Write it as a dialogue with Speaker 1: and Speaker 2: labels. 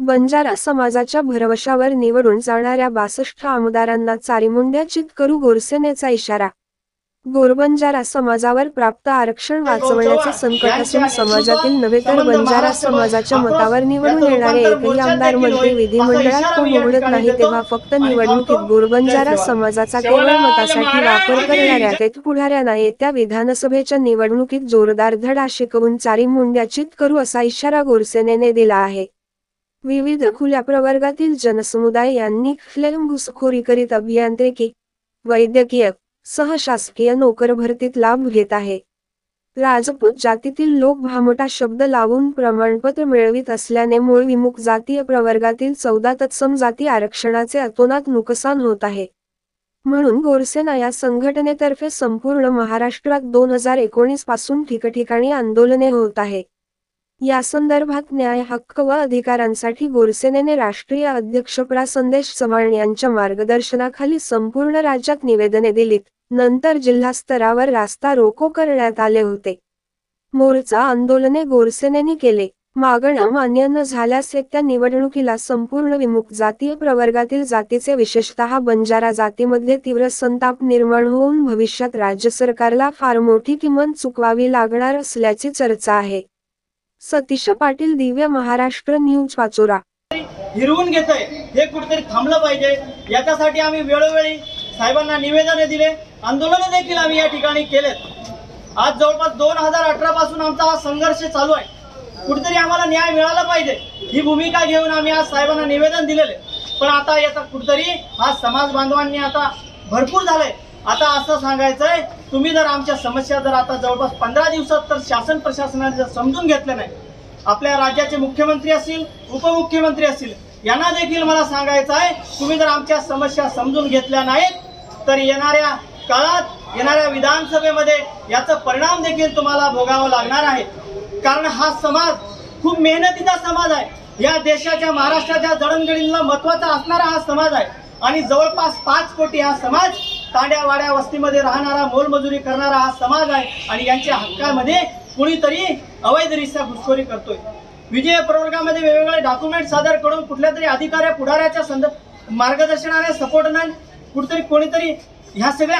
Speaker 1: बंजारा समाजाच्या भरवशावर निवडून जाणाऱ्या 62 आमदारांना चारीमुंड्या चित करू गोरसेनेचा इशारा। गोरबंजारा समाजावर प्राप्त आरक्षण वाचवण्याचे संकट असून समाजातील नव्हे तर बंजारा समाजाच्या मतावर निवडून येणारे एकही आमदार मंत्री विधिमंडळात कोण उघडत नाही, तेव्हा फक्त निवडणुकीत गोरबंजारा समाजाचा केवळ मतासाठी वापर करणाऱ्या कैक पुढाऱ्यांना येत्या विधानसभेच्या निवडणुकीत जोरदार धडा शिकवून चारीमुंड्या चित करू असा इशारा गोरसेनेने दिला आहे। विविध खुल्या प्रवर्गातील जनसमुदाय यांनी घुसखोरी करीत अभियांत्रिकी, वैद्यकीय सह शासकीय नोकर भरतीत लाभ घेत आहे। राजपूत जातीतील लोक भामटा शब्द लावून प्रमाणपत्र मिळवित असल्याने मूळ विमुख जातीय प्रवर्गातील 14 तत्सम जाती आरक्षणाचे अतोनात नुकसान होत आहे। म्हणून गोरसेना या संघटनेतर्फे संपूर्ण महाराष्ट्रात 2019 पासून ठिकठिकाणी आंदोलने होत आहे। या संदर्भात न्याय, हक्क व अधिकारांसाठी गोरसेनेने राष्ट्रीय अध्यक्ष संदेश चव्हाण यांच्या मार्गदर्शनाखाली संपूर्ण राज्यात निवेदने दिलीत। नंतर जिल्हा स्तरावर रास्ता रोको करण्यात आले होते। मोर्चा आंदोलने गोरसेनेने केले। मागण्या मान्य न झाल्यास येत्या निवडणुकीला संपूर्ण विमुख जातीय प्रवर्गातील जातीचे विशेषतः बंजारा जातीमध्ये तीव्र संताप निर्माण होऊन भविष्यात राज्य सरकारला फार मोठी किंमत चुकवावी लागणार असल्याची चर्चा आहे। सतीश पाटील, दिव्य महाराष्ट्र न्यूज, पाचोरा।
Speaker 2: हिरवून घेतोय हे कुठेतरी थांबलं पाहिजे, याच्यासाठी आम्ही वेळोवेळी साहेबांना निवेदने दिले, आंदोलन देखील आम्ही या ठिकाणी केलेत। आज जवळपास 2018 पासून आमचा हा संघर्ष चालू आहे। कुठेतरी आम्हाला न्याय मिळाला पाहिजे ही भूमिका घेऊन आम्ही आज साहेबांना निवेदन दिलेले। पण आता याचा कुठेतरी हा समाज बांधवांनी आता भरपूर झालंय। आता असं सांगायचंय, तुम्ही जर आमच्या समस्या जर आता जवळपास 15 दिवसात तर शासन प्रशासनाने जर समजून घेतलं नाही, आपल्या राज्याचे मुख्यमंत्री असतील, उपमुख्यमंत्री असतील, यांना देखील मला सांगायचं आहे, तुम्ही जर आमच्या समस्या समजून घेतल्या नाहीत तर येणाऱ्या काळात येणाऱ्या विधानसभेमध्ये याचा परिणाम देखील तुम्हाला भोगावा लागणार आहे। कारण हा समाज खूप मेहनतीचा समाज आहे। या देशाच्या, महाराष्ट्राच्या जडणघडणीला महत्त्वाचा असणारा हा समाज आहे आणि जवळपास 5 कोटी हा समाज तांड्यावाड्या वस्तीमध्ये राहणारा, मोलमजुरी करणारा हा समाज आहे आणि यांच्या हक्कामध्ये कुणीतरी अवैधरित्या घुसखोरी करतोय। विजय प्रवर्गामध्ये वेगवेगळे डॉक्युमेंट सादर करून कुठल्या तरी अधिकाऱ्या पुढाऱ्याच्या मार्गदर्शनाने, सपोर्टने कुठेतरी कोणीतरी ह्या सगळ्या